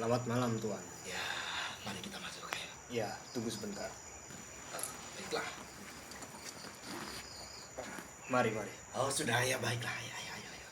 Selamat malam, Tuan. Ya, mari kita masuk ya. Ya, tunggu sebentar. Baiklah. Mari, mari. Oh, sudah ya, baiklah. Ya, ya, ya, ya.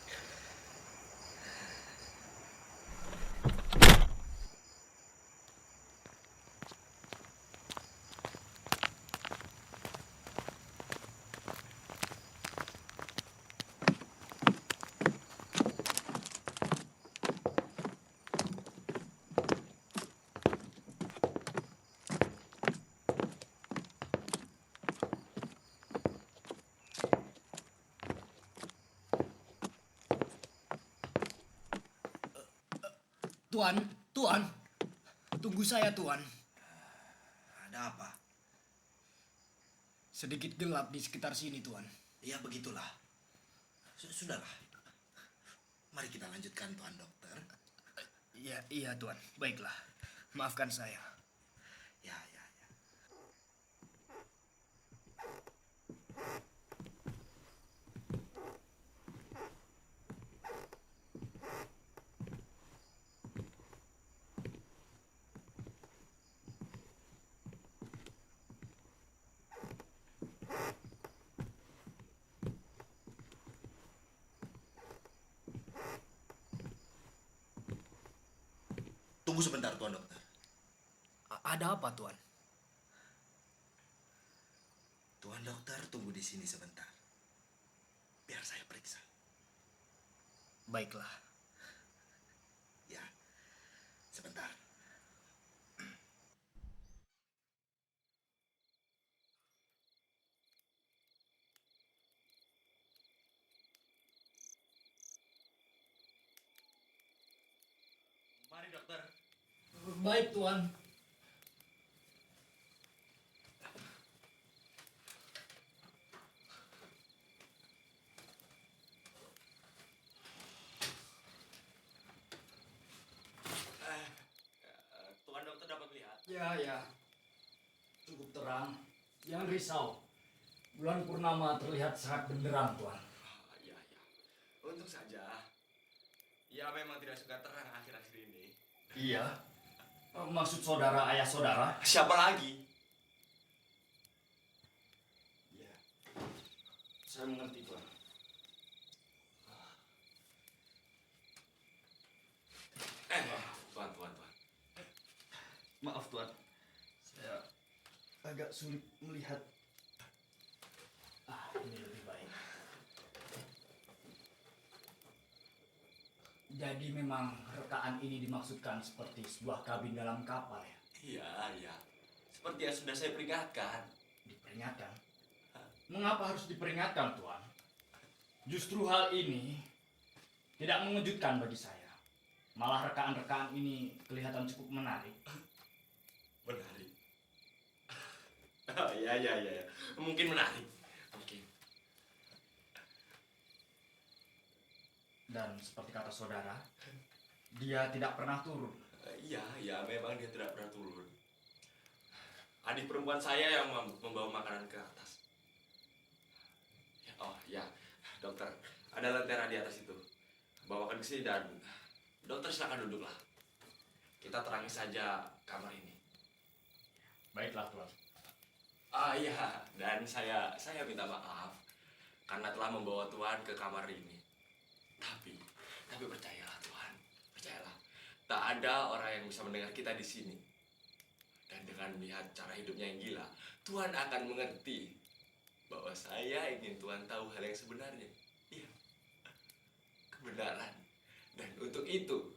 Tuan, Tuan, tunggu saya, Tuan. Ada apa? Sedikit gelap di sekitar sini, Tuan. Ya, begitulah. Sudahlah. Mari kita lanjutkan, Tuan Dokter. Iya, Tuan. Baiklah. Maafkan saya. Ya, ya, ya. Tunggu sebentar, Tuan Dokter. Ada apa, Tuan? Tuan Dokter, tunggu di sini sebentar. Biar saya periksa. Baiklah. Ya, sebentar. Mari, Dokter. Baik, Tuan. Tuan Dokter dapat lihat. Ya. Cukup terang. Jangan risau. Bulan purnama terlihat sangat benderang, Tuan. Iya. Untung saja. Ya memang tidak suka terang akhir-akhir ini. Iya. Maksud saudara ayah saudara? Siapa lagi? Iya. Saya mengerti, Tuan. Tuan. Maaf, Tuan. Saya agak sulit melihat. Ini lebih baik. Jadi memang rekaan ini dimaksudkan seperti sebuah kabin dalam kapal ya? Iya. Seperti yang sudah saya peringatkan. Diperingatkan? Mengapa harus diperingatkan, Tuan? Justru hal ini tidak mengejutkan bagi saya. Malah rekaan-rekaan ini kelihatan cukup menarik. Menarik. Iya. Mungkin menarik. Mungkin. Dan seperti kata saudara, dia tidak pernah turun. Iya, memang dia tidak pernah turun. Adik perempuan saya yang membawa makanan ke atas. Oh, ya. Dokter, ada lentera di atas itu. Bawakan ke sini dan dokter silakan duduklah. Kita terangi saja kamar ini. Baiklah, Tuan. Iya, dan saya minta maaf karena telah membawa Tuhan ke kamar ini. Tapi percayalah Tuhan, percayalah. Tak ada orang yang bisa mendengar kita di sini. Dan dengan melihat cara hidupnya yang gila, Tuhan akan mengerti bahwa saya ingin Tuhan tahu hal yang sebenarnya. Iya, kebenaran. Dan untuk itu,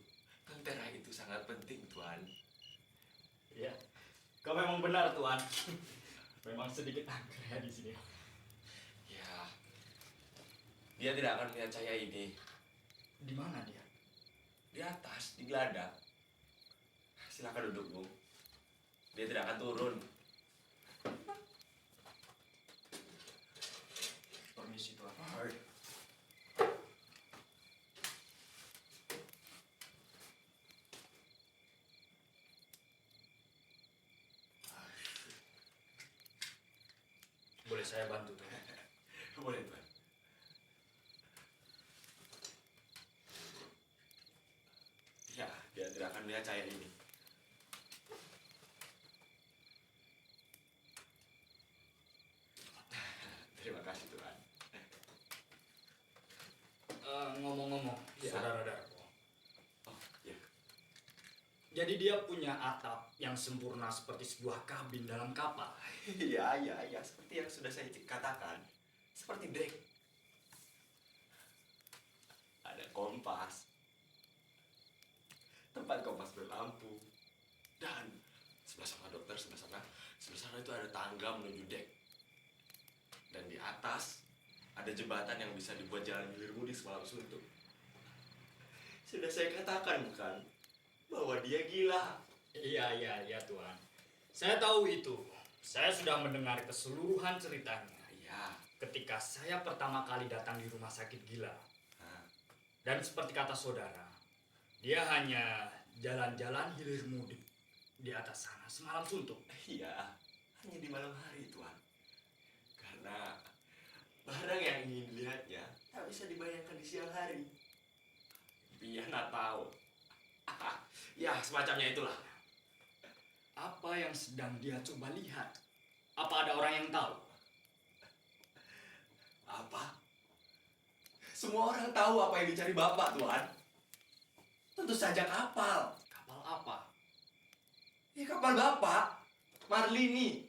lentera itu sangat penting, Tuhan. Iya, kau memang benar, Tuan. Memang sedikit angker ya di sini. Ya, dia tidak akan melihat saya ini. Di mana dia? Di atas, di geladak. Silakan duduk, Bu. Dia tidak akan turun. Permisi, Tuan. Boleh saya bantu, Tuan? Boleh, Tuhan. Ya, dia tidak akan melihat melihat saya ini. Terima kasih Tuhan. Ngomong-ngomong, Ya. saudara Darko. Oh, ya. Jadi dia punya atap yang sempurna seperti sebuah kabin dalam kapal. Iya, iya, iya. Seperti yang sudah saya katakan. Seperti dek. Ada kompas. Tempat kompas berlampu. Dan sebelah sana dokter, sebelah sana. Sebelah sana itu ada tangga menuju dek. Dan di atas ada jembatan yang bisa dibuat jalan hilir mudik semalam suntuk. Sudah saya katakan bukan bahwa dia gila. Iya Tuan. Saya tahu itu. Saya sudah mendengar keseluruhan ceritanya. Iya. Ketika saya pertama kali datang di rumah sakit gila. Nah, Dan seperti kata saudara, dia hanya jalan-jalan hilir mudik di atas sana semalam suntuk. iya, hanya di malam hari Tuhan. Karena barang yang ingin dilihatnya tak bisa dibayangkan di siang hari. Biar nggak tahu. Ya, semacamnya itulah. Apa yang sedang dia coba lihat? Apa ada orang yang tahu? Apa? Semua orang tahu apa yang dicari Bapak, Tuhan. Tentu saja kapal. Kapal apa? Ya, kapal Bapak, Marlini.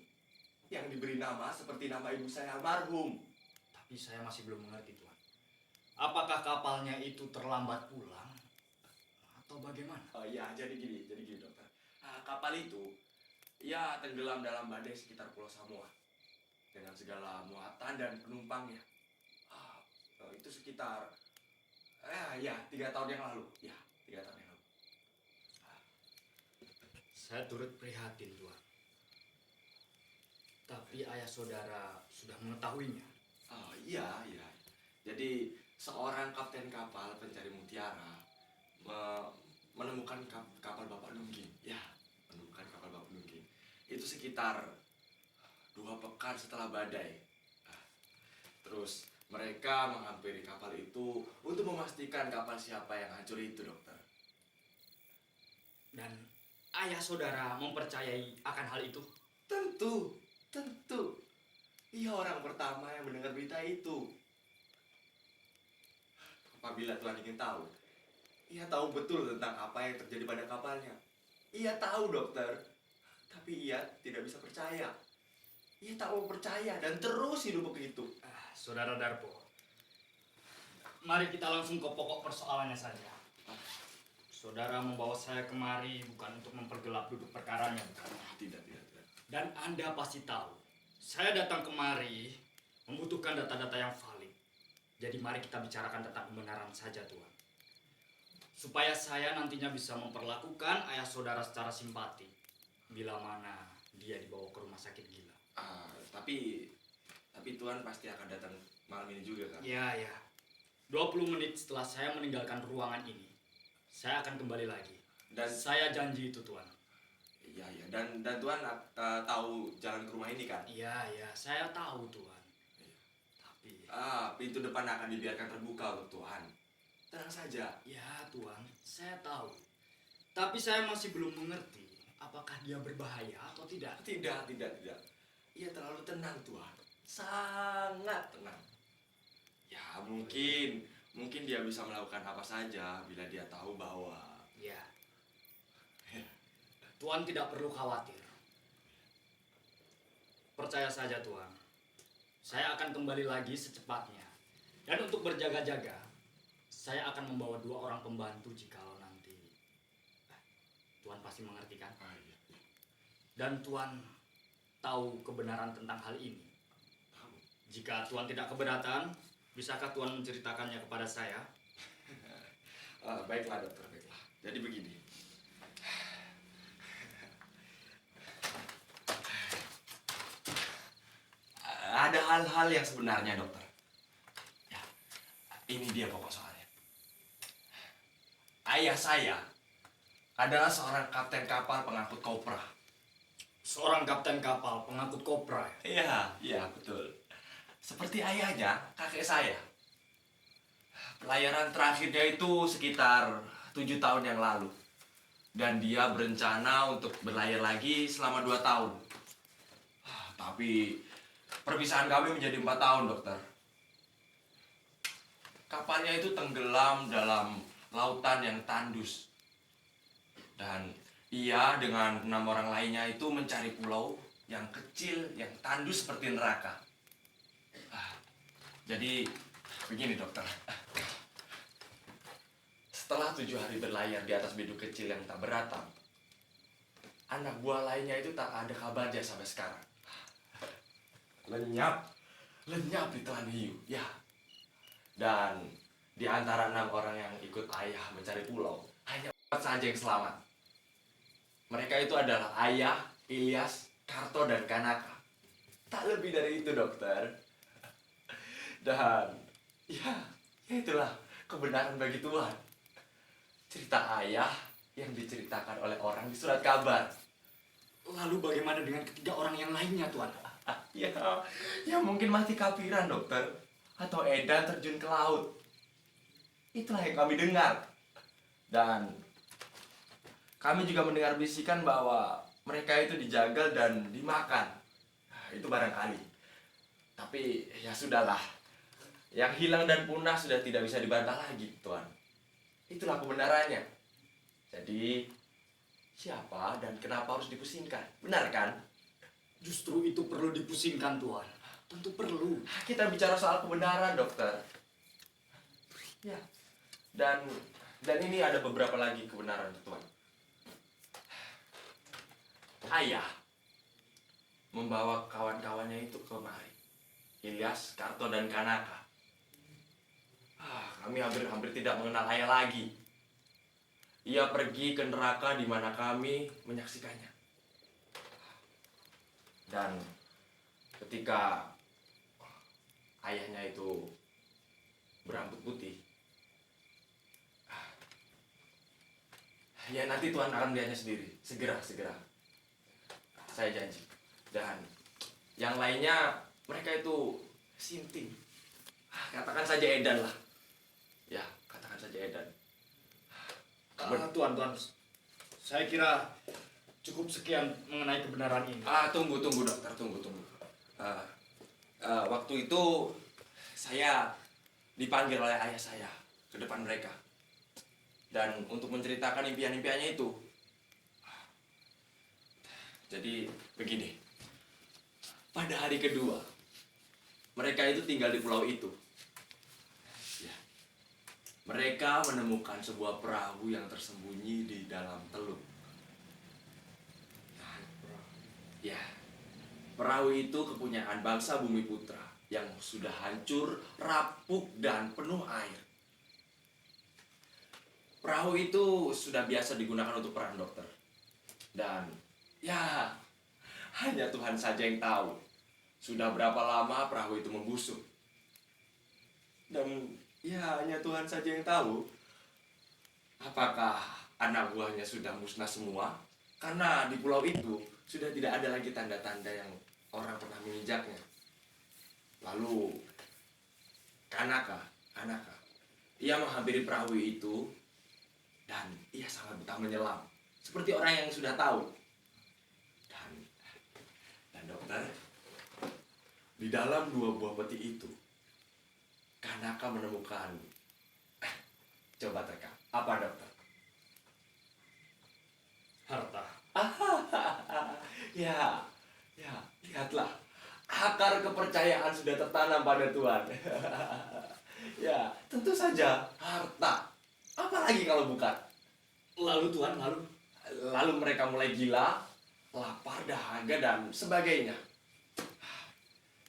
Yang diberi nama seperti nama ibu saya almarhum. Tapi saya masih belum mengerti, Tuan. Apakah kapalnya itu terlambat pulang? Atau bagaimana? Oh iya, jadi gini dokter. Kapal itu, ya tenggelam dalam badai sekitar Pulau Samoa. Dengan segala muatan dan penumpangnya. Itu sekitar, 3 tahun yang lalu. Ya, 3 tahun yang lalu. Saya turut prihatin, Tuan. Tapi ayah saudara sudah mengetahuinya. Oh iya. Jadi seorang kapten kapal pencari mutiara menemukan kapal Bapak Nungging. Ya, menemukan kapal Bapak Nungging. Itu sekitar 2 pekan setelah badai. Terus mereka menghampiri kapal itu untuk memastikan kapal siapa yang hancur itu, dokter. Dan ayah saudara mempercayai akan hal itu. Tentu. Ia orang pertama yang mendengar berita itu. Apabila Tuhan ingin tahu, ia tahu betul tentang apa yang terjadi pada kapalnya. Ia tahu, dokter. Tapi ia tidak bisa percaya. Ia tak mau percaya dan terus hidup begitu. Saudara Darpo, mari kita langsung ke pokok persoalannya saja. Saudara membawa saya kemari bukan untuk mempergelap duduk perkaranya, bukan? Tidak. Dan Anda pasti tahu, saya datang kemari membutuhkan data-data yang valid. Jadi mari kita bicarakan tentang kebenaran saja, Tuhan. Supaya saya nantinya bisa memperlakukan ayah saudara secara simpati. Bila mana dia dibawa ke rumah sakit gila. Tapi Tuhan pasti akan datang malam ini juga, kan? Ya. 20 menit setelah saya meninggalkan ruangan ini, saya akan kembali lagi. Dan Saya janji itu, Tuan. Iya. Dan Tuhan tahu jalan ke rumah ini, kan? Iya, saya tahu, Tuan. Iya. Tapi, Pintu depan akan dibiarkan terbuka untuk Tuhan. Tenang saja. ya Tuan, saya tahu. Tapi saya masih belum mengerti apakah dia berbahaya atau tidak. Tidak. Ia terlalu tenang, Tuhan. Sangat tenang. Ya, mungkin dia bisa melakukan apa saja bila dia tahu bahwa... Ya. Tuan tidak perlu khawatir. Percaya saja, Tuan. Saya akan kembali lagi secepatnya. Dan untuk berjaga-jaga, saya akan membawa 2 orang pembantu jikalau nanti. Tuan pasti mengerti, kan? Iya. Dan Tuan tahu kebenaran tentang hal ini. Tahu. Jika Tuan tidak keberatan, bisakah Tuan menceritakannya kepada saya? Baiklah, dokter, baiklah. Jadi begini. Ada hal-hal yang sebenarnya, dokter. Ya, ini dia pokok soalnya. Ayah saya adalah seorang kapten kapal pengangkut kopra. Seorang kapten kapal pengangkut kopra. Iya, betul. Seperti ayahnya, kakek saya. Pelayaran terakhirnya itu sekitar 7 tahun yang lalu. Dan dia berencana untuk berlayar lagi selama 2 tahun. Tapi perpisahan kami menjadi 4 tahun, dokter. Kapalnya itu tenggelam dalam lautan yang tandus. Dan ia dengan 6 orang lainnya itu mencari pulau yang kecil, yang tandus seperti neraka. Jadi begini dokter. Setelah 7 hari berlayar di atas beduk kecil yang tak beratap, anak buah lainnya itu tak ada kabarnya sampai sekarang. Lenyap di telan hiu, ya. Dan di antara 6 orang yang ikut ayah mencari pulau, hanya 4 saja yang selamat. Mereka itu adalah Ayah, Ilyas, Karto, dan Kanaka. Tak lebih dari itu, dokter. Dan ya itulah kebenaran bagi Tuhan. Cerita ayah yang diceritakan oleh orang di surat kabar. Lalu bagaimana dengan ketiga orang yang lainnya, Tuan? Ya mungkin mati kapiran, dokter. Atau edan terjun ke laut. Itulah yang kami dengar. Dan kami juga mendengar bisikan bahwa mereka itu dijagal dan dimakan. Itu barangkali. Tapi ya sudahlah. Yang hilang dan punah sudah tidak bisa dibantah lagi, Tuan. Itulah kebenarannya. Jadi, siapa dan kenapa harus dipusingkan? Benar kan? Justru itu perlu dipusingkan, Tuan. Tentu perlu. Kita bicara soal kebenaran, dokter. Ya. Dan ini ada beberapa lagi kebenaran, Tuan. Ayah membawa kawan-kawannya itu kemari. Ilyas, Karto, dan Kanaka. Kami hampir tidak mengenal ayah lagi. Ia pergi ke neraka di mana kami menyaksikannya. Dan ketika ayahnya itu berambut putih, ya nanti Tuhan akan melihatnya sendiri. Segera. Saya janji. Dan yang lainnya, mereka itu sinting. Katakan saja edan lah. Ya, katakan saja edan. Tuan. Saya kira cukup sekian mengenai kebenaran ini. Tunggu dokter, tunggu. Waktu itu saya dipanggil oleh ayah saya ke depan mereka. Dan untuk menceritakan impian-impiannya itu. Jadi begini. Pada hari kedua, mereka itu tinggal di pulau itu. Mereka menemukan sebuah perahu yang tersembunyi di dalam teluk. Ya, perahu itu kepunyaan bangsa Bumi Putra yang sudah hancur, rapuh, dan penuh air. Perahu itu sudah biasa digunakan untuk perang, dokter. Dan ya, hanya Tuhan saja yang tahu sudah berapa lama perahu itu membusuk. Dan ya, hanya Tuhan saja yang tahu apakah anak buahnya sudah musnah semua, karena di pulau itu sudah tidak ada lagi tanda-tanda yang orang pernah menginjaknya. Lalu Kanaka, ia menghampiri perahu itu dan ia sangat betah menyelam, seperti orang yang sudah tahu. Dan dokter, di dalam 2 buah peti itu Kanaka menemukan, coba teka, apa dokter? Harta. Ya, lihatlah, akar kepercayaan sudah tertanam pada Tuhan. Ya, tentu saja harta. Apalagi kalau bukan? Lalu Tuhan, Lalu mereka mulai gila, lapar, dahaga, dan sebagainya.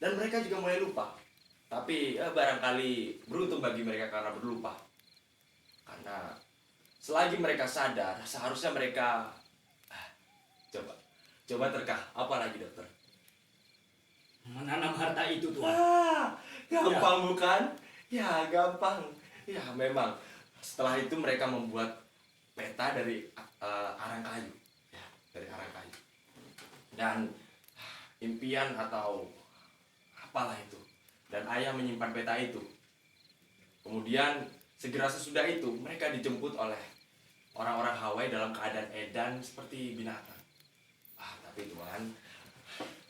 Dan mereka juga mulai lupa. Tapi barangkali beruntung bagi mereka karena berlupa. Karena selagi mereka sadar, seharusnya mereka coba terka. Apa lagi, dokter? menanam harta itu, Tuhan. Gampang bukan? Ya, gampang. Ya, memang. Setelah itu mereka membuat peta dari arang kayu. Ya, dari arang kayu. Dan impian atau apalah itu. Dan ayah menyimpan peta itu. Kemudian segera sesudah itu mereka dijemput oleh orang-orang Hawaii dalam keadaan edan seperti binatang. Tapi Tuan,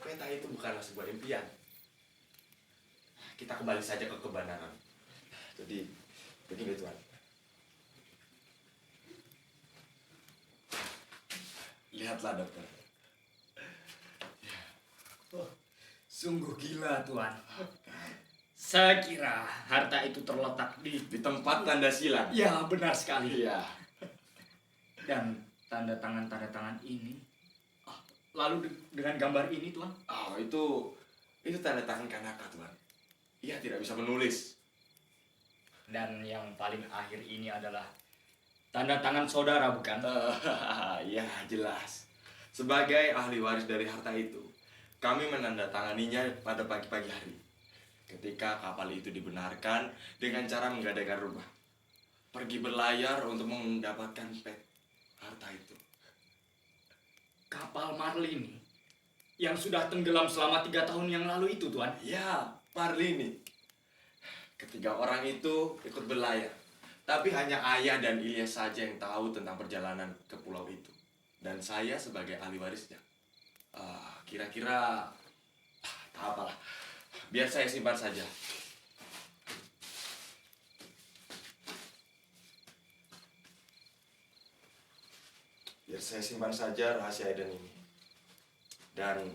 peta itu bukanlah sebuah impian. Kita kembali saja ke kebenaran. Jadi, begini Tuan. Lihatlah dokter. Sungguh gila, Tuan. Saya kira harta itu terletak Di tempat tanda silang. Ya, benar sekali. Iya. Dan tanda tangan ini. Lalu dengan gambar ini, Tuan. Itu tanda tangan Kanaka, Tuan. Ia tidak bisa menulis. Dan yang paling akhir ini adalah tanda tangan saudara, bukan? Ya, jelas. Sebagai ahli waris dari harta itu, kami menandatanganinya pada pagi-pagi hari. Ketika kapal itu dibenarkan dengan cara menggadaikan rumah. Pergi berlayar untuk mendapatkan harta itu. Kapal Marlini yang sudah tenggelam selama 3 tahun yang lalu itu, Tuan. Ya, Marlini. Ketiga orang itu ikut berlayar. Tapi hanya ayah dan Ilyas saja yang tahu tentang perjalanan ke pulau itu. Dan saya sebagai ahli warisnya. Kira-kira tak apalah. Biar saya simpan saja. Biar saya simpan saja rahasia Eden ini. Dan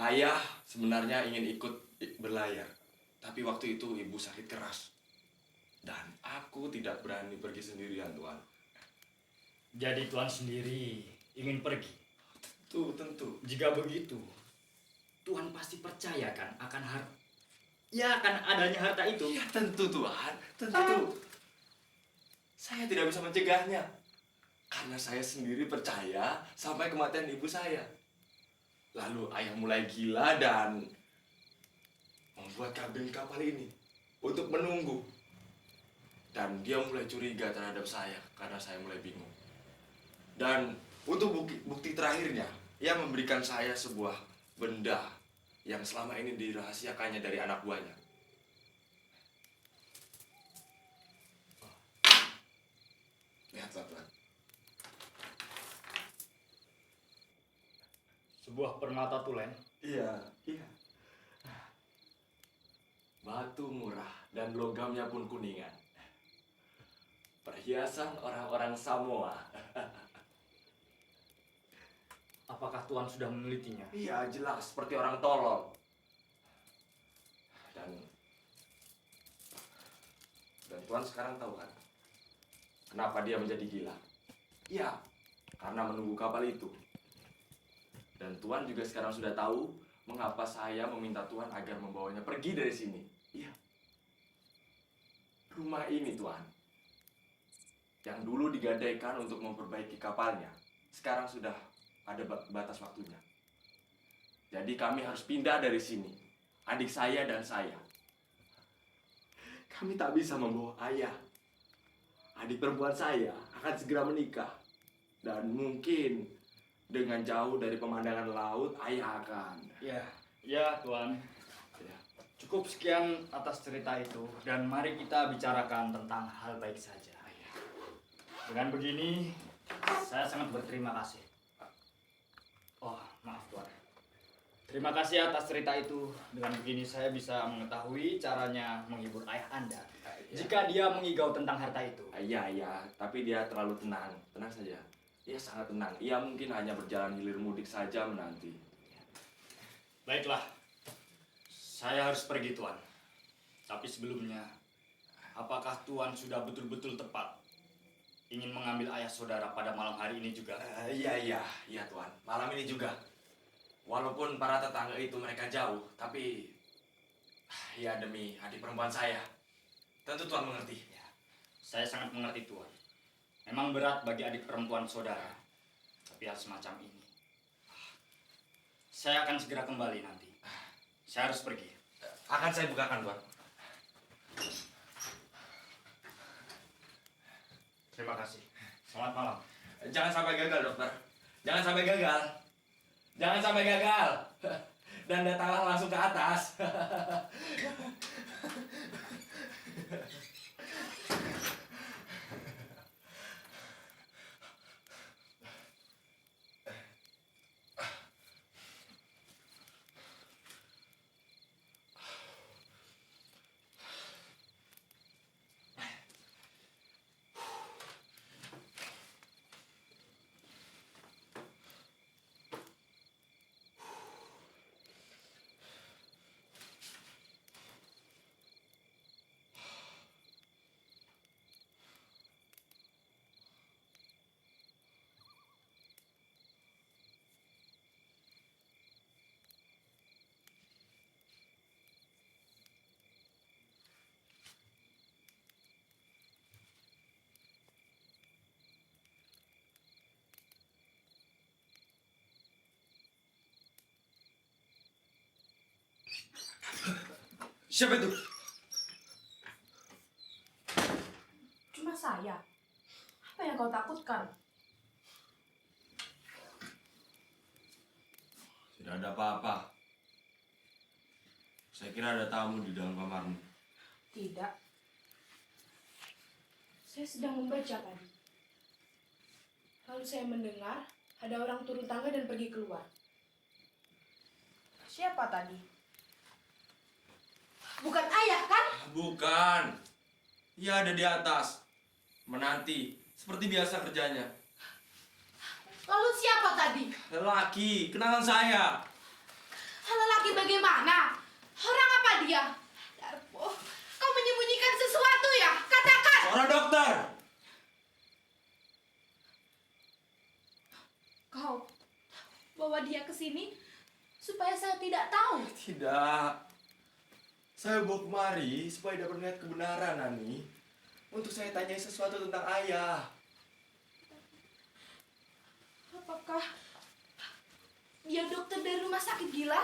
ayah sebenarnya ingin ikut berlayar. Tapi waktu itu ibu sakit keras. Dan aku tidak berani pergi sendirian, Tuan. Jadi Tuan sendiri ingin pergi. Tentu. Jika begitu, Tuan pasti percaya kan akan harta. Ya, akan adanya harta itu. Ya tentu, Tuan. Tentu. Saya tidak bisa mencegahnya. Karena saya sendiri percaya sampai kematian ibu saya. Lalu ayah mulai gila dan membuat kabin kapal ini untuk menunggu. Dan dia mulai curiga terhadap saya karena saya mulai bingung. Dan untuk bukti terakhirnya, ia memberikan saya sebuah benda yang selama ini dirahasiakannya dari anak buahnya. Lihatlah, Tuan. Sebuah permata tulen. Iya. Batu murah dan logamnya pun kuningan. Perhiasan orang-orang Samoa. Apakah Tuan sudah menelitinya? Iya, jelas seperti orang tolol. Dan Tuan sekarang tahu kan kenapa dia menjadi gila? Iya, karena menunggu kapal itu. Dan Tuan juga sekarang sudah tahu mengapa saya meminta Tuan agar membawanya pergi dari sini. Iya. Rumah ini, Tuan, yang dulu digadaikan untuk memperbaiki kapalnya, sekarang sudah ada batas waktunya. Jadi kami harus pindah dari sini. Adik saya dan saya. Kami tak bisa membawa ayah. Adik perempuan saya akan segera menikah. Dan mungkin dengan jauh dari pemandangan laut, ayah akan. Ya Tuan. Ya. Cukup sekian atas cerita itu. Dan mari kita bicarakan tentang hal baik saja. Dengan begini, saya sangat berterima kasih. Oh, maaf Tuan. Terima kasih atas cerita itu. Dengan begini saya bisa mengetahui caranya menghibur ayah Anda. Jika dia mengigau tentang harta itu. Iya, tapi dia terlalu tenang. Tenang saja. Ia sangat tenang. Ia mungkin hanya berjalan hilir mudik saja menanti. Baiklah. Saya harus pergi, Tuan. Tapi sebelumnya, apakah Tuan sudah betul-betul tepat ingin mengambil ayah saudara pada malam hari ini juga? Iya Tuan. Malam ini juga. Walaupun para tetangga itu mereka jauh, tapi ya demi adik perempuan saya. Tentu Tuan mengerti. Saya sangat mengerti, Tuan. Memang berat bagi adik perempuan saudara, tapi hal semacam ini. Saya akan segera kembali nanti. Saya harus pergi. Akan saya bukakan, Tuan. Terima kasih. Selamat malam. Jangan sampai gagal, dokter. Jangan sampai gagal. Jangan sampai gagal. Dan datanglah langsung ke atas. Siapa itu? Cuma saya. Apa yang kau takutkan? Tidak ada apa-apa. Saya kira ada tamu di dalam kamarmu. Tidak. Saya sedang membaca tadi. Lalu saya mendengar ada orang turun tangga dan pergi keluar. Siapa tadi? Bukan ayah kan? Bukan. Ia ada di atas. Menanti. Seperti biasa kerjanya. Lalu siapa tadi? Lelaki. Kenalan saya. Lelaki bagaimana? Orang apa dia? Darpo, kau menyembunyikan sesuatu ya? Katakan! Seorang dokter. Kau bawa dia ke sini supaya saya tidak tahu. Tidak. Saya bawa kemari supaya dapat melihat kebenaran, Nani. Untuk saya tanyai sesuatu tentang ayah. Apakah dia dokter dari rumah sakit gila?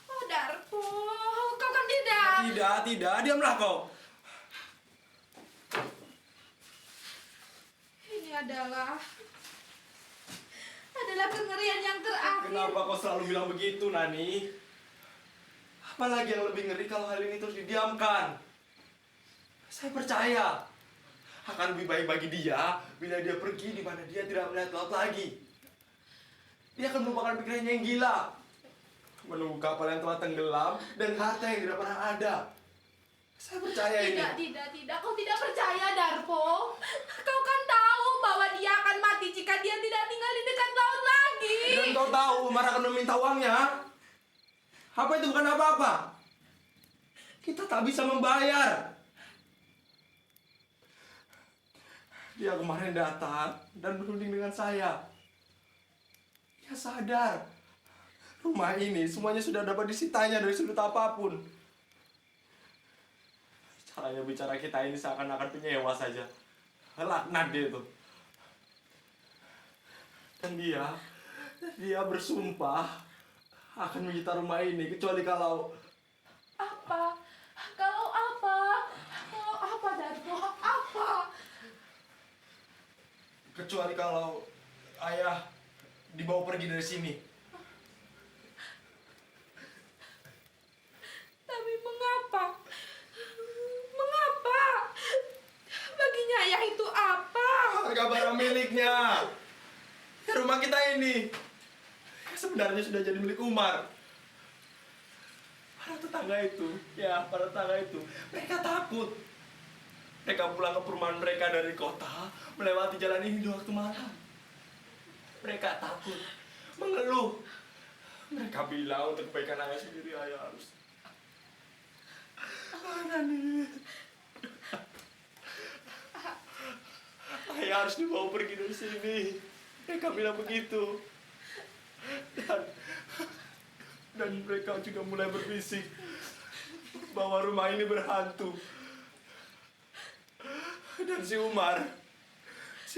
Oh, Darpo, kau kan tidak. Tidak. Diamlah kau. Ini adalah kengerian yang terakhir. Kenapa kau selalu bilang begitu, Nani? Apalagi yang lebih ngeri kalau hal ini terus didiamkan. Saya percaya akan lebih baik bagi dia bila dia pergi di mana dia tidak melihat laut lagi. Dia akan melupakan pikirannya yang gila. Menunggu kapal yang telah tenggelam dan harta yang tidak pernah ada. Saya percaya ini. Tidak. Kau tidak percaya, Darpo. Kau kan tahu bahwa dia akan mati jika dia tidak tinggal di dekat laut lagi. Dan kau tahu Umar akan meminta uangnya. Apa itu bukan apa-apa. Kita tak bisa membayar. Dia kemarin datang dan berunding dengan saya. Dia sadar. Rumah ini semuanya sudah dapat disitanya dari sudut apapun. Caranya bicara kita ini seakan-akan penyewa saja. Laknat dia itu. Dan dia bersumpah akan menyita rumah ini kecuali kalau Apa? Kalau apa? Kalau apa, Darpo? Apa? kecuali kalau ayah dibawa pergi dari sini. Tapi mengapa? Mengapa? Baginya ayah itu apa? Harga barang miliknya. Ya, rumah kita ini sebenarnya sudah jadi milik Umar. Para tetangga itu, mereka takut. Mereka pulang ke perumahan mereka dari kota, melewati jalan ini di waktu malam. Mereka takut, mengeluh. Mereka bilang untuk kebaikan ayah sendiri, ayah harus. Nani. Ayah harus dibawa pergi dari sini. Mereka bilang begitu. Dan mereka juga mulai berbisik bahwa rumah ini berhantu. Dan si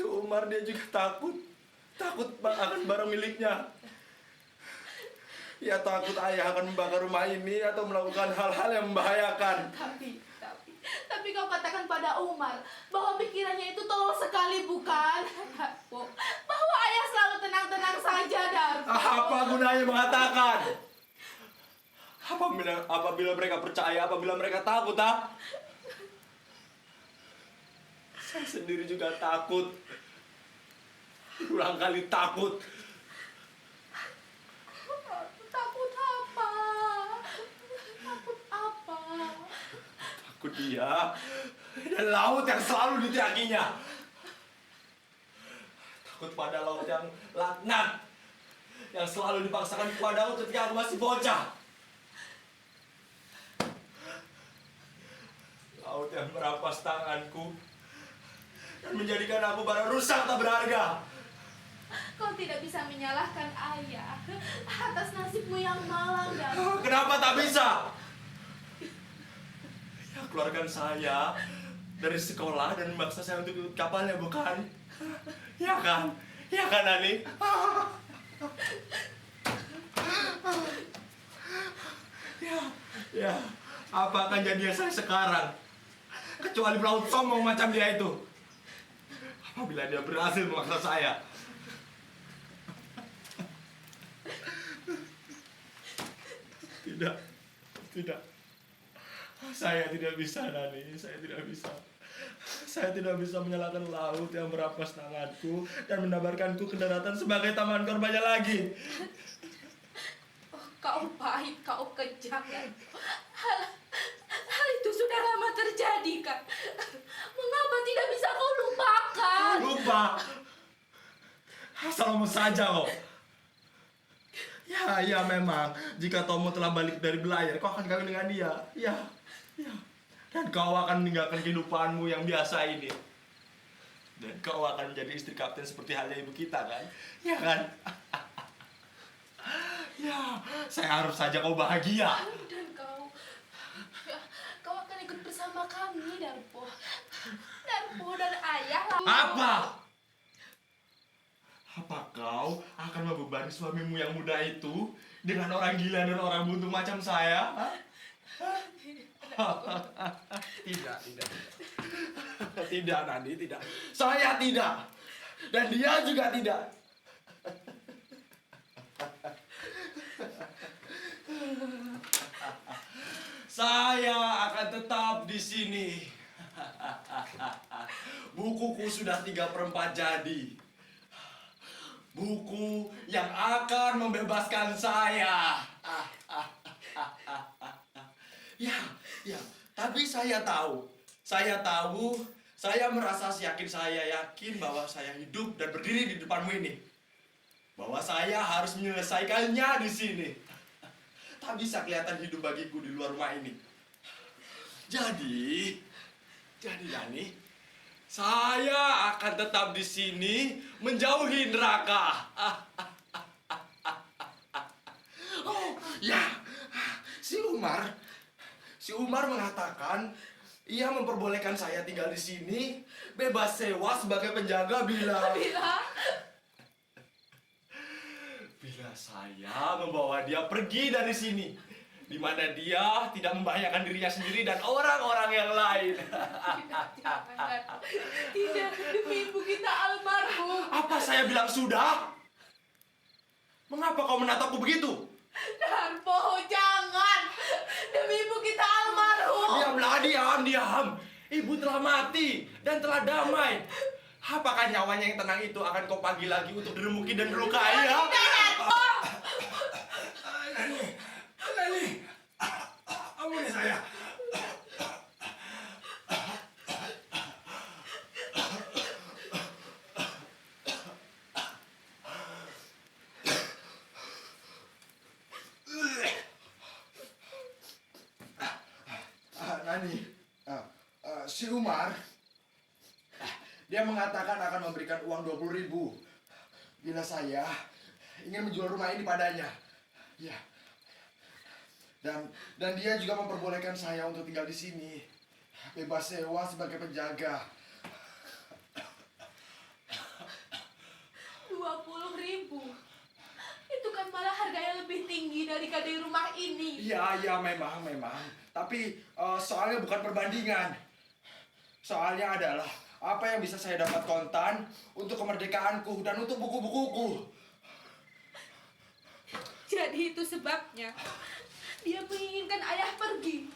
Umar dia juga takut akan barang miliknya. Ia takut ayah akan membakar rumah ini atau melakukan hal-hal yang membahayakan. Tapi kau katakan pada Umar bahwa pikirannya itu tolol sekali, bukan? Bahwa ayah selalu tenang-tenang saja, Darpo. Apa gunanya mengatakan? Apabila mereka percaya, apabila mereka takut, Saya sendiri juga takut. Berulang kali takut. Takut apa? Takut apa? Takut dia dan laut yang selalu ditirakinya. Takut pada laut yang laknat, yang selalu dipaksakan kepadaku ketika aku masih bocah. Laut yang merampas tanganku dan menjadikan aku barang rusak tak berharga. Kau tidak bisa menyalahkan ayah atas nasibmu yang malang, Darpo. Kenapa tak bisa? Ya, keluarkan saya dari sekolah dan memaksa saya untuk ikut kapalnya, bukan? Ya kan? Ya kan, Nani? Ya, Apa akan jadinya saya sekarang? Kecuali pelaut sombong macam dia itu. Apabila dia berhasil memaksa saya. Tidak. Tidak. Saya tidak bisa, Nani. Saya tidak bisa. Saya tidak bisa menyalakan laut yang merampas tanganku dan menabarkanku ke daratan sebagai taman korbannya lagi. Oh, kau pahit, kau kejam dan hal itu sudah lama terjadi kan. Mengapa tidak bisa kau lupakan? Lupa. Asal ngomong saja kok. Ya memang. Jika Tomo telah balik dari belayar, kau akan kawin dengan dia. Ya. Dan kau akan meninggalkan kehidupanmu yang biasa ini. Dan kau akan menjadi istri kapten seperti halnya ibu kita kan? Ya kan? Ya, saya harap saja kau bahagia. Dan kau akan ikut bersama kami, Darpo. Darpo dan ayah. Apa? Apa kau akan membebani suamimu yang muda itu dengan orang gila dan orang buntung macam saya? Hah? Tidak. Tidak, Nani, tidak. Saya tidak. Dan dia juga tidak. Saya akan tetap di sini. Bukuku sudah 3/4 jadi. Buku yang akan membebaskan saya. Ya, tapi saya tahu, saya merasa yakin bahwa saya hidup dan berdiri di depanmu ini. Bahwa saya harus menyelesaikannya di sini. Tak bisa kelihatan hidup bagiku di luar rumah ini. Jadi Dani, saya akan tetap di sini menjauhi neraka. Oh, ya. Si Umar mengatakan ia memperbolehkan saya tinggal di sini bebas sewa sebagai penjaga bila saya membawa dia pergi dari sini, di mana dia tidak membahayakan dirinya sendiri dan orang-orang yang lain. Tidak, demi ibu kita almarhum. Apa saya bilang sudah? Mengapa kau menatapku begitu? Darpo, jangan. Demi ibu kita almarhum. Diamlah, diam. Ibu telah mati dan telah damai. Apakah nyawanya yang tenang itu akan kau panggil lagi untuk diremuki dan dilukai ya? Nani, ampuni saya. Nani, si Umar, dia mengatakan akan memberikan uang 20.000 bila saya ingin menjual rumah ini padanya. Ya. Dan dia juga memperbolehkan saya untuk tinggal di sini, bebas sewa sebagai penjaga. 20.000. Itu kan malah harga yang lebih tinggi dari di rumah ini. Iya, memang. Tapi soalnya bukan perbandingan. Soalnya adalah apa yang bisa saya dapat kontan untuk kemerdekaanku dan untuk buku-bukuku. Jadi itu sebabnya dia menginginkan ayah pergi.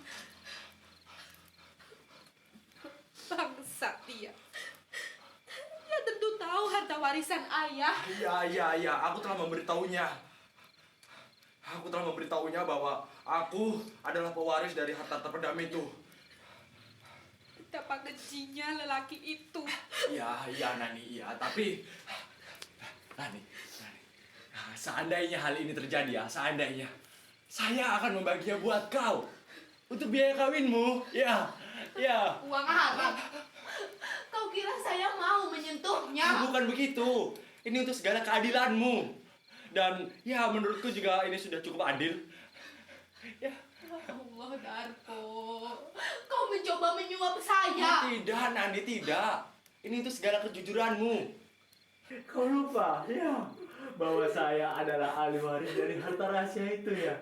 Bangsat dia. Dia tentu tahu harta warisan ayah. Iya, aku telah memberitahunya. Aku telah memberitahunya bahwa aku adalah pewaris dari harta terpendam itu. Betapa kejinya lelaki itu. Iya, Nani, iya. Tapi, Nani, seandainya hal ini terjadi ya, seandainya saya akan membaginya buat kau untuk biaya kawinmu. Ya. Uang haram. Kau kira saya mau menyentuhnya? Bukan begitu. Ini untuk segala keadilanmu. Dan ya menurutku juga ini sudah cukup adil. Ya. Allah, Darpo. Kau mencoba menyuap saya. Tidak, Nani, tidak. Ini untuk segala kejujuranmu. Kau lupa, ya. bahwa saya adalah ahli waris dari harta rahasia itu ya.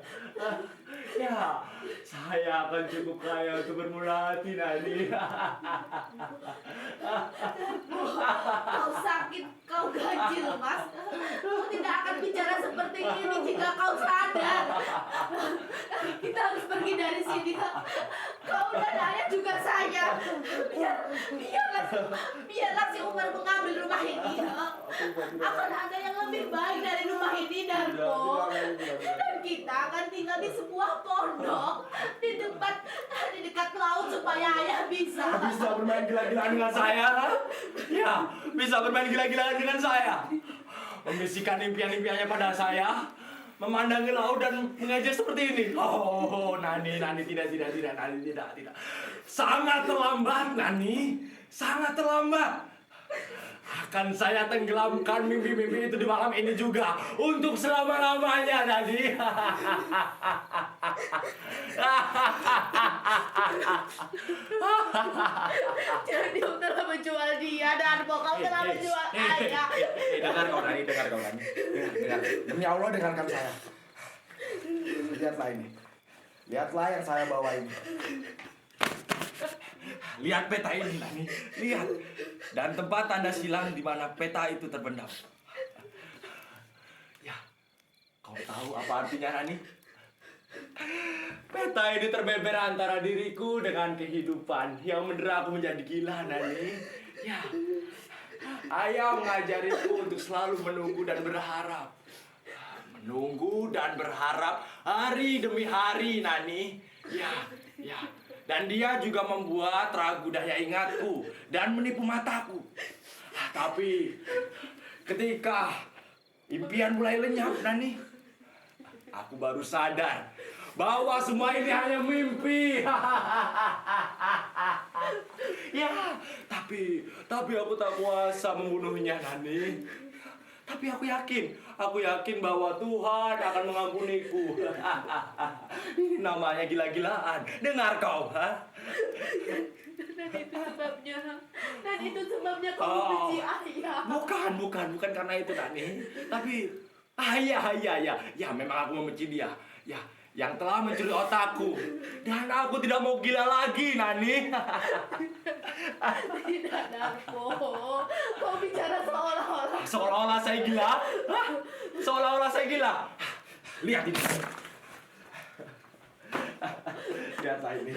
Ya, saya akan cukup kaya untuk bermurah hati, Nani. Kau sakit, kau ganjil, Mas. Kau tidak akan bicara seperti ini jika kau sadar. Kita harus pergi dari sini. Kau dan ayah juga saya. Biarlah si Umar mengambil rumah ini. Akan ada yang lebih baik dari rumah ini, Darpo. Dan kita akan tinggal di sebuah pondok di dekat laut supaya ayah bisa Bermain gila-gilaan dengan saya, kan? Ya, bisa bermain gila-gilaan dengan saya. Membisikkan impian-impiannya pada saya, memandangi laut dan mengejek seperti ini. Oh, Nani, tidak, Nani, tidak. Sangat terlambat, Nani. Sangat terlambat. Akan saya tenggelamkan mimpi-mimpi itu di malam ini juga untuk selama-lamanya, Nani. Jadi kau telah menjual dia, Darpo. Kau telah menjual ayah. Dengar kau Nani. Dengar. Demi Allah dengarkan saya. Lihatlah ini. Lihatlah yang saya bawa ini. Lihat peta ini, Nani. Lihat. Dan tempat tanda silang di mana peta itu terpendam. Ya, kau tahu apa artinya, Nani? Peta ini terbeber antara diriku dengan kehidupan yang mendera aku menjadi gila, Nani. Ya, ayah mengajariku untuk selalu menunggu dan berharap. Menunggu dan berharap hari demi hari, Nani. Ya. Dan dia juga membuat ragu daya ingatku dan menipu mataku. Tapi ketika impian mulai lenyap, Nani, aku baru sadar bahwa semua ini hanya mimpi. Ya, tapi aku tak kuasa membunuhnya, Nani. Tapi aku yakin bahwa Tuhan akan mengampuniku. Ini namanya gila-gilaan. Dengar kau, ha? Dan itu sebabnya kau membenci ayah. Bukan karena itu, Nani. Tapi, ya, memang aku membenci dia. Ya, yang telah mencuri otakku. Dan aku tidak mau gila lagi, Nani. Tidak, Darpo. Kau bicara seolah-olah. Seolah-olah saya gila? Hah? Seolah-olah saya gila? Lihat ini. Lihatlah ini.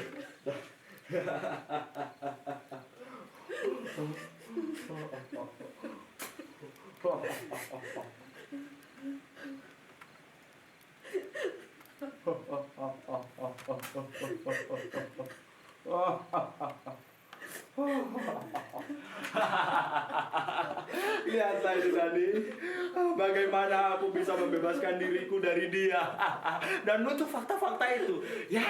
Lihatlah itu tadi. Bagaimana aku bisa membebaskan diriku dari dia. Dan untuk fakta-fakta itu. Ya,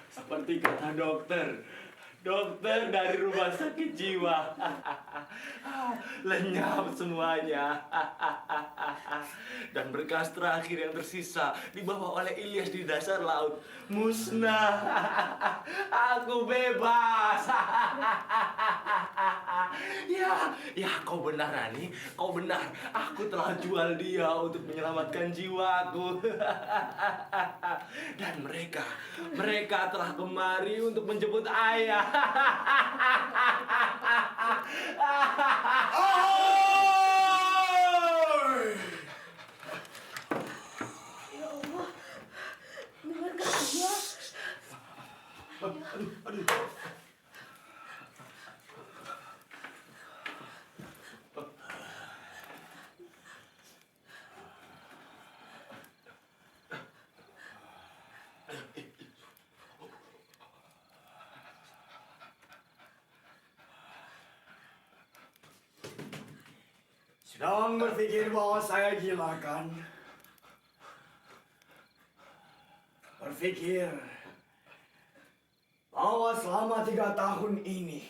seperti kata dokter dari rumah sakit jiwa. Lenyap semuanya. Dan berkas terakhir yang tersisa dibawa oleh Ilyas di dasar laut musnah. Aku bebas. Ya, kau benar, Rani. Kau benar. Aku telah jual dia untuk menyelamatkan jiwaku. Dan mereka telah kemari untuk menjemput ayah. Ya Allah, dengarkan dia. Aduh. Sedang berpikir bahwa saya gila, kan? Berpikir bahwa selama 3 tahun ini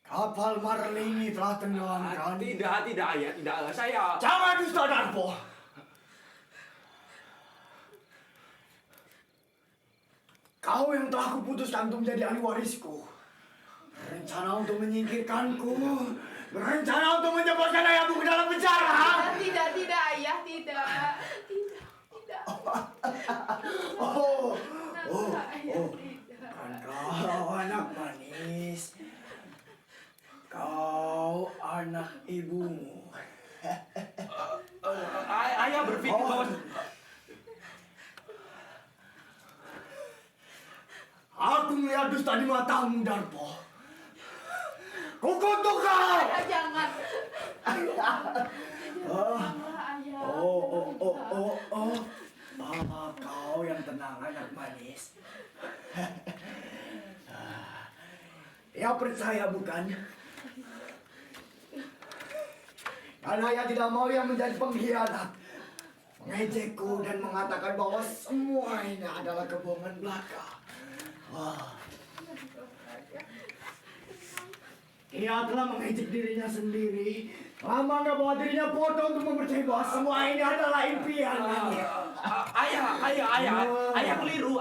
kapal Marlini telah tenggelamkan. Tidak, ayah, tidak. Saya... Jangan dusta, Darpo! Kau yang telah kuputuskan untuk menjadi ahli warisku. Berencana untuk menyingkirkanku. Berencana untuk menjebloskan ayahmu ke dalam penjara. Tidak, ayah, tidak. Tidak. Oh, Ayah, tidak. kau anak manis. Kau anak ibumu. Ayah berpikir bahwa Aku melihat dusta di matamu, Darpo. Kukutuk kau! Ayah, jangan. Janganlah, ayah. Oh. Mama kau yang tenang, anak manis. Ya percaya bukan? Karena ayah tidak mau yang menjadi pengkhianat. Mengejekku dan mengatakan bahwa semua ini adalah kebohongan belaka. Ia telah mengejek dirinya sendiri. Lama nggak bawa dirinya foto untuk mempercayai bahwa semua ini adalah impian. ayah keliru.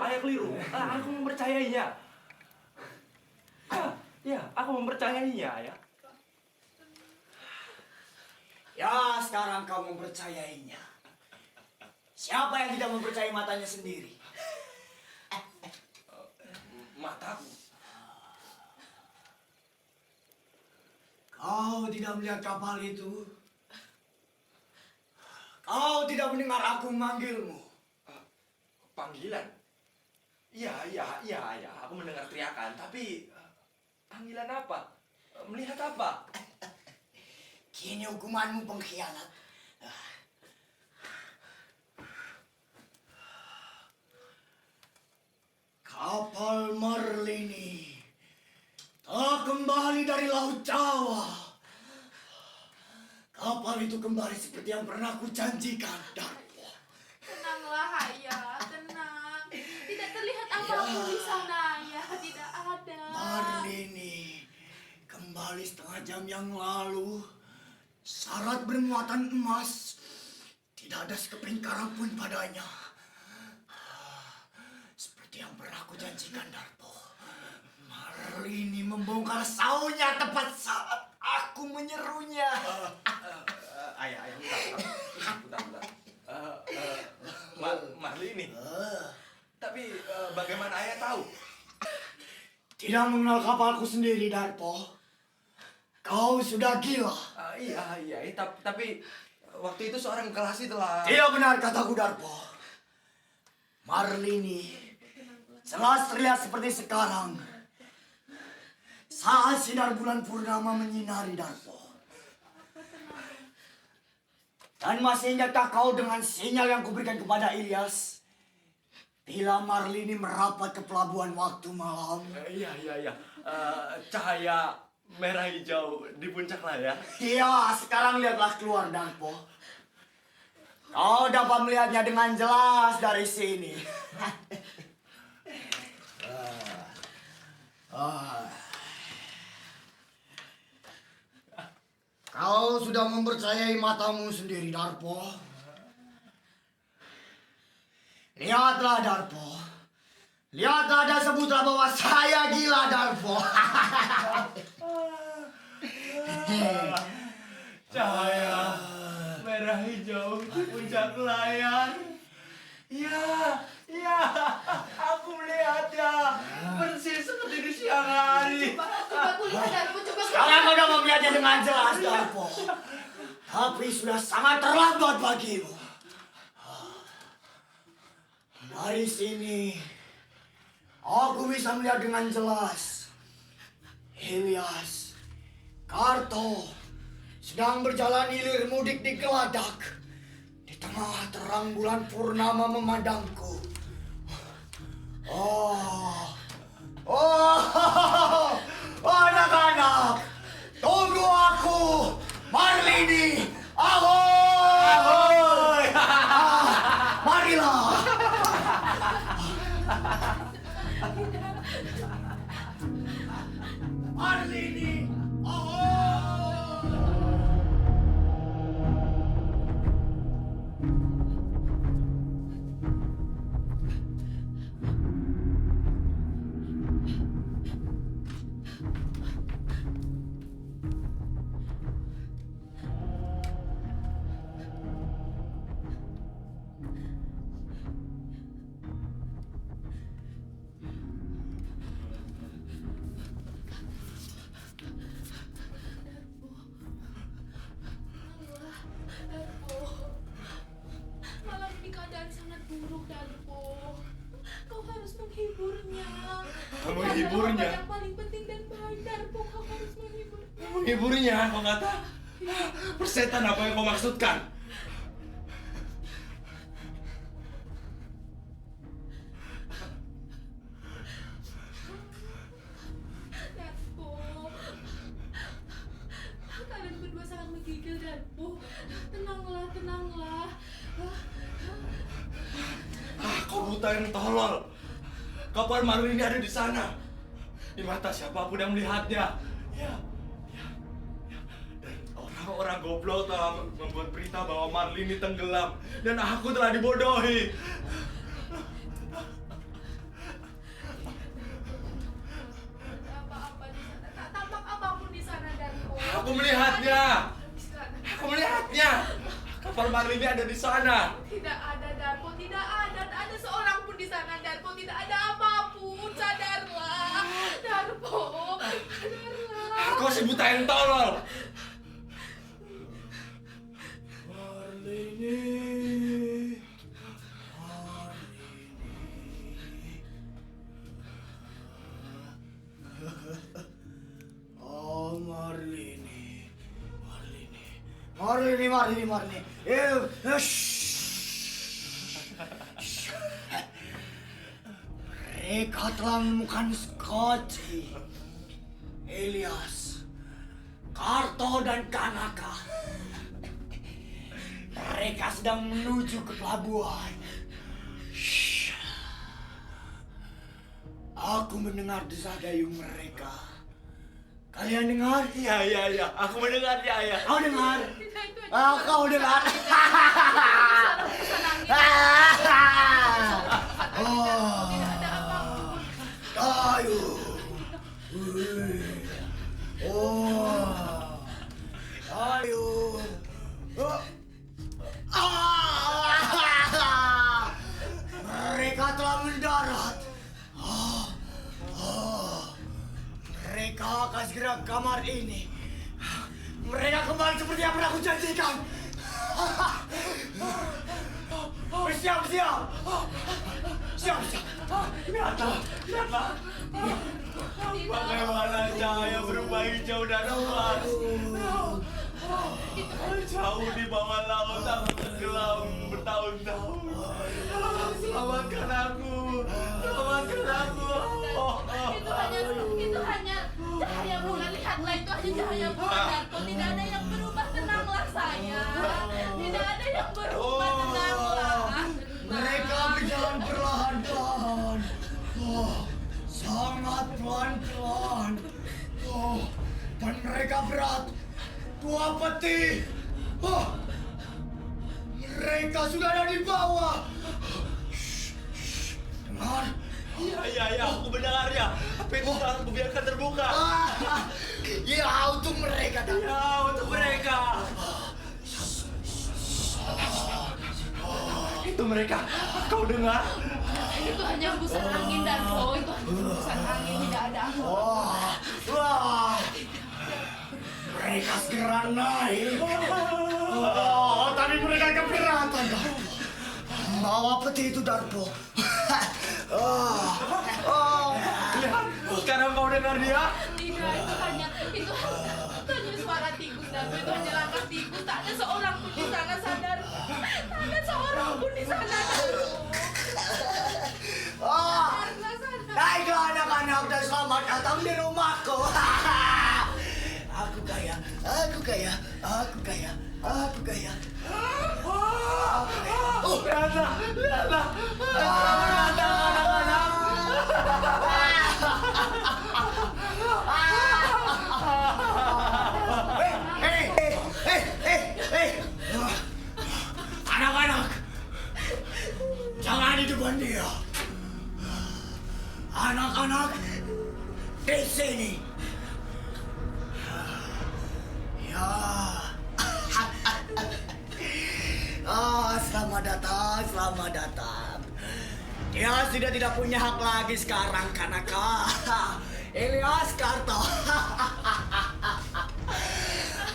Aku mempercayainya. Ya, aku mempercayainya, ayah. Ya, sekarang kau mempercayainya. Siapa yang tidak mempercayai matanya sendiri? Mataku. Kau tidak melihat kapal itu. Kau tidak mendengar aku memanggilmu. Panggilan? Iya, ayah. Aku mendengar teriakan, tapi panggilan apa? Melihat apa? Kini hukumanmu pengkhianat. Kapal Marlini telah kembali dari Laut Jawa. Kapal itu kembali seperti yang pernah kujanjikan, Darpo. Tenanglah, ayah. Tenang. Tidak terlihat apapun di sana, ayah. Tidak ada. Marlini kembali setengah jam yang lalu. Syarat bermuatan emas. Tidak ada sekeping karang pun padanya. Seperti yang pernah aku janjikan, Darpo. Marlini membongkar saunya tepat saat aku menyerunya. Ayah, bentar. Marlini. Tapi bagaimana ayah tahu? Tidak mengenal kapalku sendiri, Darpo. Kau sudah gila. Iya, tapi waktu itu seorang Kelasi telah... Tidak benar kataku, Darpo. Marlini jelas terlihat seperti sekarang. Saat sinar bulan purnama menyinari, Darpo. Dan masih ingatkah kau dengan sinyal yang kuberikan kepada Ilyas? Bila Marlini merapat ke pelabuhan waktu malam. Iya. Cahaya merah hijau di puncak layar. Iya, sekarang lihatlah keluar, Darpo. Kau dapat melihatnya dengan jelas dari sini. Kau sudah mempercayai matamu sendiri, Darpo. Lihatlah, Darpo. Lihatlah dan sebutlah bahwa saya gila, Darpo. Cahaya merah hijau di puncak layar. Iya, aku melihatnya persis seperti di siang hari. Coba kulihat, Darpo. Coba Sekarang kau dapat melihatnya dengan jelas, Darpo. Tapi sudah sangat terlambat bagimu. Dari sini, aku bisa melihat dengan jelas. Ilyas, Karto, sedang berjalan hilir mudik di Geladak. Di tengah terang bulan purnama memandangku. Anak-anak, tunggu aku, Marlini, ahoy! Marilah. Marlini, ahoy! Menghiburnya. Yang paling penting dan baik, Darpo. Kau harus menghibur. Menghiburnya, kau kata? Persetan apa yang kau maksudkan? Darpo. Kalian berdua sangat menggigil, Darpo. Tenanglah, tenanglah. Kau buta yang tolol. Kapal Marlin ini ada di sana. Di mata siapapun yang melihatnya. Ya. Dan orang-orang goblok telah membuat berita bahwa Marlin ini tenggelam. Dan aku telah dibodohi. Tidak ada apa-apa di sana. Tak tampak apapun di sana, Darpo. Aku melihatnya. Di sana. Aku melihatnya. Kapal Marlin ini ada di sana. Tidak ada, Darpo. Tidak ada. Tak ada seorang pun di sana, Darpo. Tidak ada apapun. Sadarlah. Darpo. Sadarlah. Kau si buta yang tolol. Marlini. Oh, Marlini. Marlini. Mereka telah menemukan Scotty, Elias, Karto, dan Kanaka. Mereka sedang menuju ke pelabuhan. Shh. Aku mendengar desah-desus mereka. Kalian dengar? Iya. Aku mendengarnya, ayah. Kau dengar? Tidak, itu hanya Kau dengar? Oh. Tidak ada apapun. Ayo. Oh. Ayo. Mereka telah mendarat. Mereka akan segera ke kamar ini. Mereka kembali seperti yang pernah aku janjikan. Bersiap. Siap. Lihatlah. Bagaimana cahaya berubah hijau dan emas. Jauh di bawah laut aku tenggelam bertahun-tahun. Selamatkan aku. Itu hanya cahaya bulan. Lihatlah, itu hanya cahaya bulan, Darpo. Tidak ada yang berubah. Tenanglah, sayang. Tidak ada yang berubah. Tenanglah. Mereka berjalan perlahan-lahan. Sangat pelan-pelan. Dan mereka berat. 2 peti. Mereka sudah ada di bawah. Dengar? Iya, aku mendengarnya. Pintu telah aku biarkan terbuka. Ya, untuk mereka. Ya, untuk mereka. Itu mereka. Kau dengar? Itu hanya hembusan angin, Darpo. Itu hanya hembusan angin. Tidak ada apa. Wah. Mereka segera naik. Tapi mereka keberatan. Bawa peti itu, Darpo. Lihat, sekarang kau dengar dia? Tidak, itu hanya suara tikus, Darpo. Itu hanya langkah tikus. Tak ada seorang pun di sana, sadar. Tak ada seorang pun di sana, Darpo. Baiklah anak-anak, dan selamat datang di rumahku. Aku kaya. Lihatlah. Anak-anak, jangan di depan dia. Anak-anak, di sini. Ya. Selamat datang. Dia sudah tidak punya hak lagi sekarang, Kanaka. Elias, Karto.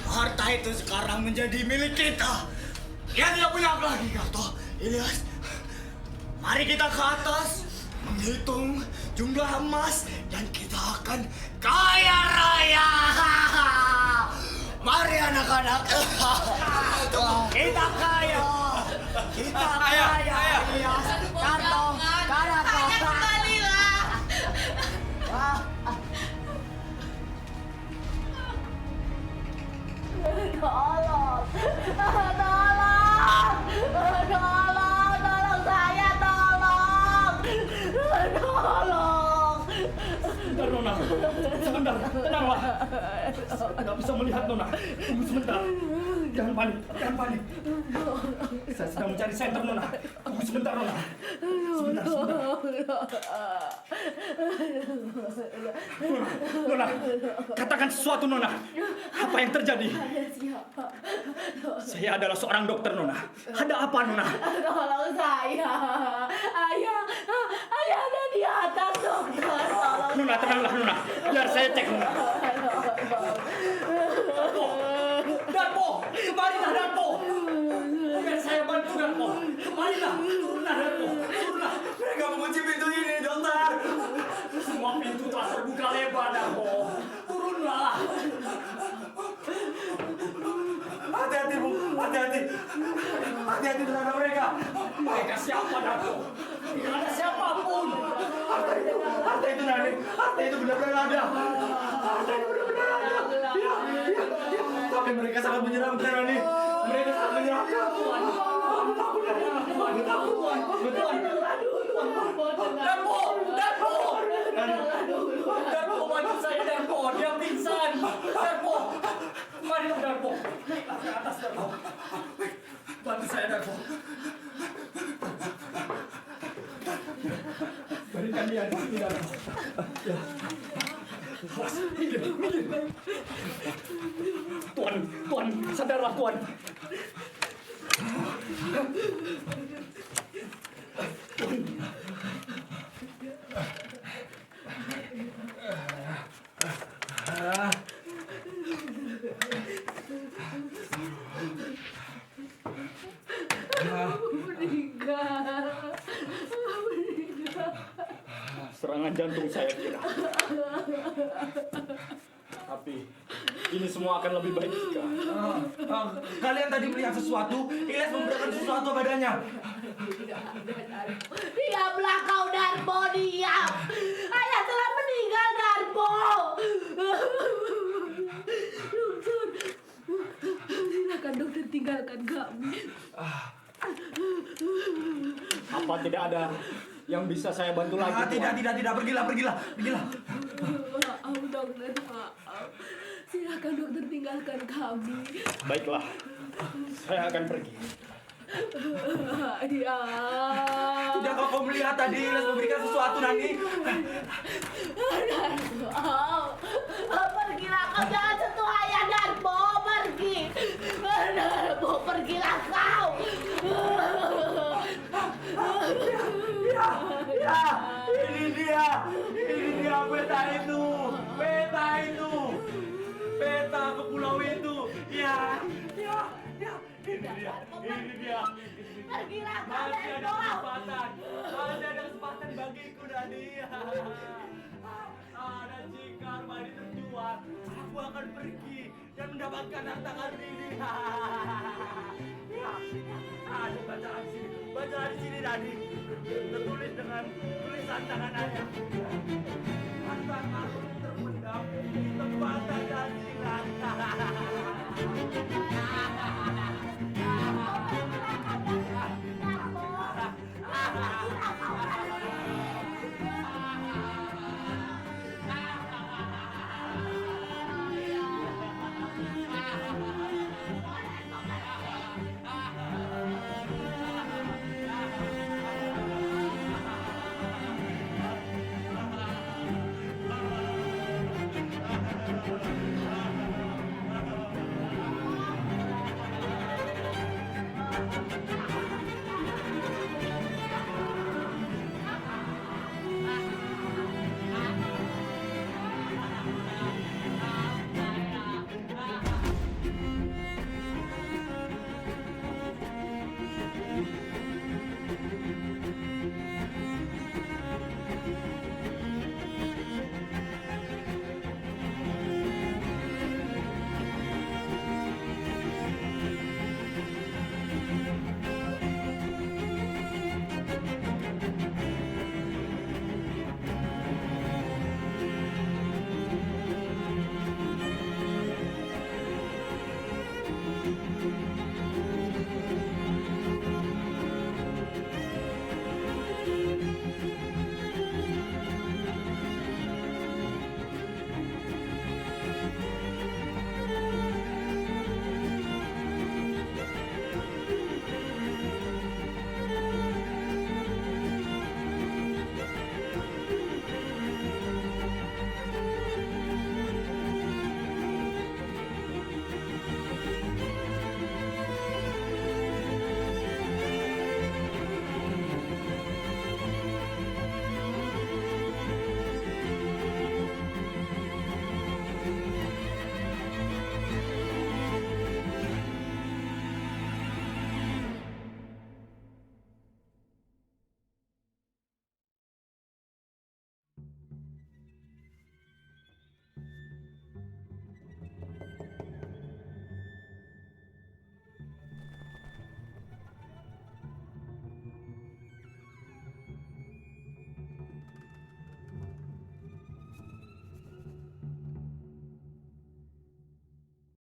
Harta itu sekarang menjadi milik kita. Dia tidak punya hak lagi, Karto. Elias, mari kita ke atas. menghitung jumlah emas dan kita akan kaya raya. Mari anak-anak. Kita kaya. Kita kaya. Iya. Kantong. Kaya kembali lah. Tolong, tolong saya, tolong. Sebentar, Nona. Sebentar, tenanglah. Saya nggak bisa melihat, Nona. Tunggu sebentar. Jangan panik, jangan panik. Saya sedang mencari senter, Nona. Tunggu sebentar, Nona. Sebentar. Nona, katakan sesuatu, Nona. Apa yang terjadi? Siapa? Saya adalah seorang dokter, Nona. Ada apa, Nona? Tolong saya. Ayah ada di atas, dokter. Tolong. Nona, tenanglah, Nona. Biar saya cek, Nona. Darpo, kemarilah, Darpo. Biar saya bantu, Darpo. Kemarilah, turunlah, Darpo. Turunlah. Mereka mengunci pintu ini, dokter. Semua pintu telah terbuka lebar, Darpo. Turunlah. Hati-hati, Bu. Hati-hati. Hati-hati terhadap mereka. Mereka siapa, Darpo? Tidak ada siapapun. Harta itu Nani. Harta itu benar-benar ada. Harta itu benar-benar ada. Iya. Tapi mereka sangat menyeramkan, Nani. Mereka sangat menyeramkan. Darpo, Darpo. Darpo, bantu saya, Darpo. Dia pingsan. Darpo. Marilah, Darpo. Naiklah ke atas, Darpo. Bantu saya, Darpo. Berikan dia di sini, Darpo. Ya. Awas, minggir. Tuan, sadarlah, Tuan. Serangan jantung saya kira. Tapi ini semua akan lebih baik jika Kalian tadi melihat sesuatu. Ilyas memberikan sesuatu padanya. Diamlah kau, Darpo, diam. Ayah telah meninggal, Darpo. Dokter, silakan dokter tinggalkan kami. apa tidak ada yang bisa saya bantu lagi? Tuan? Tidak. Pergilah. Maaf, dokter, maaf. Silakan dokter tinggalkan kami. Baiklah, saya akan pergi. Ya. Tidakkah kau melihat tadi Ilyas memberikan sesuatu, Nani? Pergilah kau, jangan sentuh ayah, Darpo. Pergi. Darpo, pergilah kau. Ya, ini dia peta itu. Peta ke pulau itu. Ya. Ini dia. Pergilah kau, Masih ada Darpo. kesempatan bagiku, Nani. Dan jika rumah ini terjual, aku akan pergi dan mendapatkan harta karun ini. Ada bacalah di sini, Nani. Tertulis dengan tulisan tangan ayah. Harta karun terpendam di tempat dan silang.